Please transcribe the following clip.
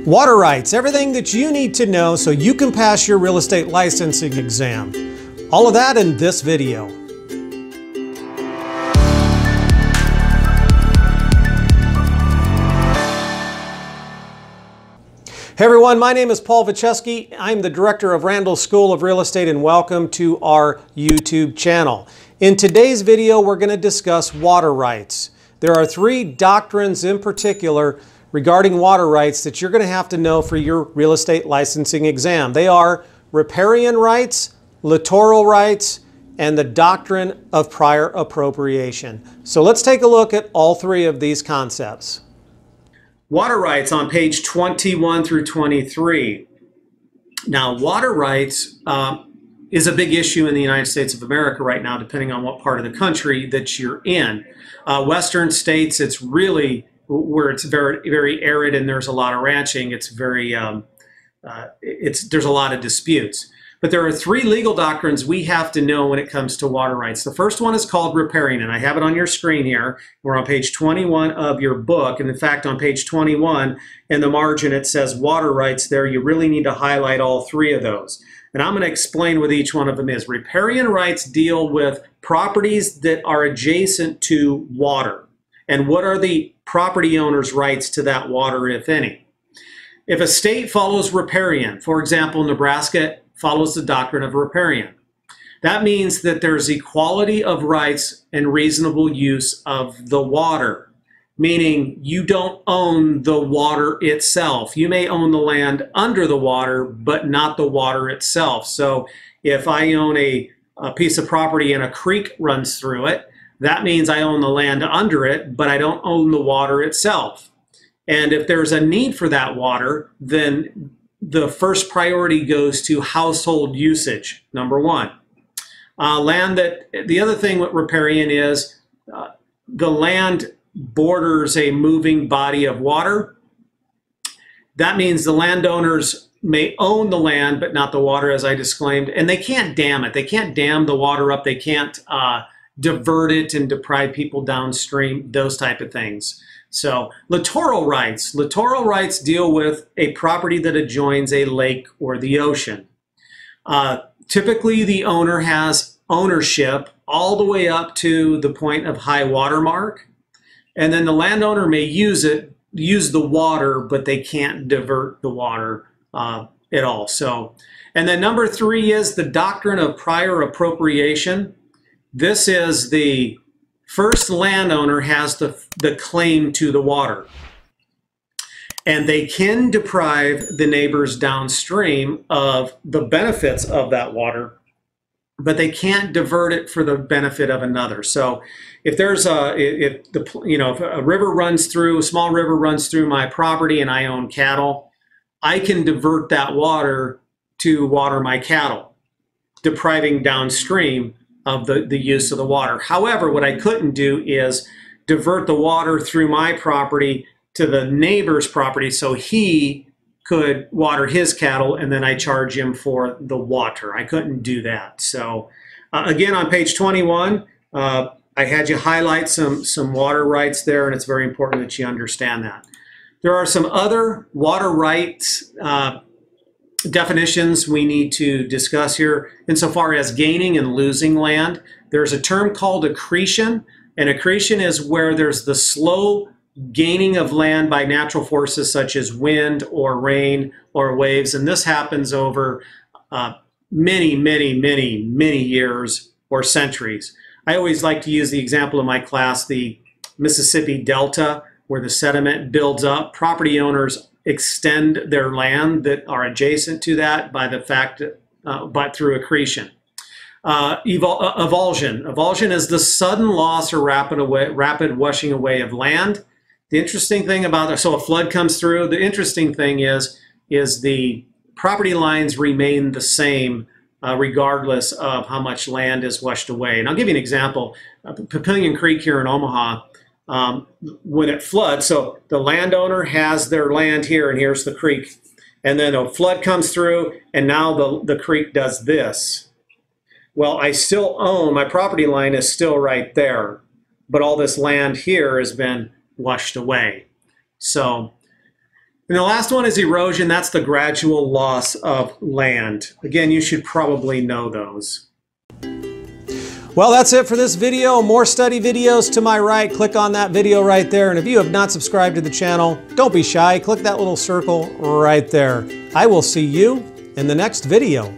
Water rights, everything that you need to know so you can pass your real estate licensing exam. All of that in this video. Hey everyone, my name is Paul Vojchehoske. I'm the director of Randall School of Real Estate, and welcome to our YouTube channel. In today's video, we're going to discuss water rights. There are three doctrines in particular regarding water rights that you're going to have to know for your real estate licensing exam. They are riparian rights, littoral rights, and the doctrine of prior appropriation. So let's take a look at all three of these concepts. Water rights on page 21 through 23. Now, water rights is a big issue in the United States of America right now, depending on what part of the country that you're in. Western states, it's really where it's very, very arid and there's a lot of ranching. It's very, there's a lot of disputes. But there are three legal doctrines we have to know when it comes to water rights. The first one is called riparian, and I have it on your screen here. We're on page 21 of your book, and in fact, on page 21, in the margin, it says water rights there. You really need to highlight all three of those. And I'm going to explain what each one of them is. Riparian rights deal with properties that are adjacent to water. And what are the property owner's rights to that water, if any? If a state follows riparian, for example, Nebraska follows the doctrine of riparian, that means that there's equality of rights and reasonable use of the water, meaning you don't own the water itself. You may own the land under the water, but not the water itself. So if I own a piece of property and a creek runs through it, that means I own the land under it, but I don't own the water itself. And if there's a need for that water, then the first priority goes to household usage, number one. The other thing with riparian is the land borders a moving body of water. That means the landowners may own the land, but not the water, as I disclaimed, and they can't dam it. They can't dam the water up. They can't divert it and deprive people downstream, those type of things. So littoral rights deal with a property that adjoins a lake or the ocean. Typically, the owner has ownership all the way up to the point of high water mark, and then the landowner may use the water, but they can't divert the water at all. So, and then number three is the doctrine of prior appropriation. This is the first landowner has the claim to the water, and they can deprive the neighbors downstream of the benefits of that water, but they can't divert it for the benefit of another. So if there's if a river runs through, a small river runs through my property and I own cattle, I can divert that water to water my cattle, depriving downstream of the use of the water. However, what I couldn't do is divert the water through my property to the neighbor's property so he could water his cattle and then I charge him for the water. I couldn't do that. So again, on page 21, I had you highlight some water rights there, and it's very important that you understand that. There are some other water rights definitions we need to discuss here insofar as gaining and losing land. There's a term called accretion, and accretion is where there's the slow gaining of land by natural forces such as wind or rain or waves, and this happens over many years or centuries. I always like to use the example in my class, the Mississippi Delta, where the sediment builds up. Property owners extend their land that are adjacent to that by the fact but through accretion. Avulsion is the sudden loss or rapid washing away of land. The interesting thing about it, so a flood comes through, the interesting thing is the property lines remain the same regardless of how much land is washed away. And I'll give you an example. Papillion Creek here in Omaha, when it floods, so the landowner has their land here and here's the creek, and then a flood comes through and now the creek does this. Well, I still own, my property line is still right there, but all this land here has been washed away. So And the last one is erosion. That's the gradual loss of land. Again, you should probably know those. Well, that's it for this video. More study videos to my right. Click on that video right there. And if you have not subscribed to the channel, don't be shy. Click that little circle right there. I will see you in the next video.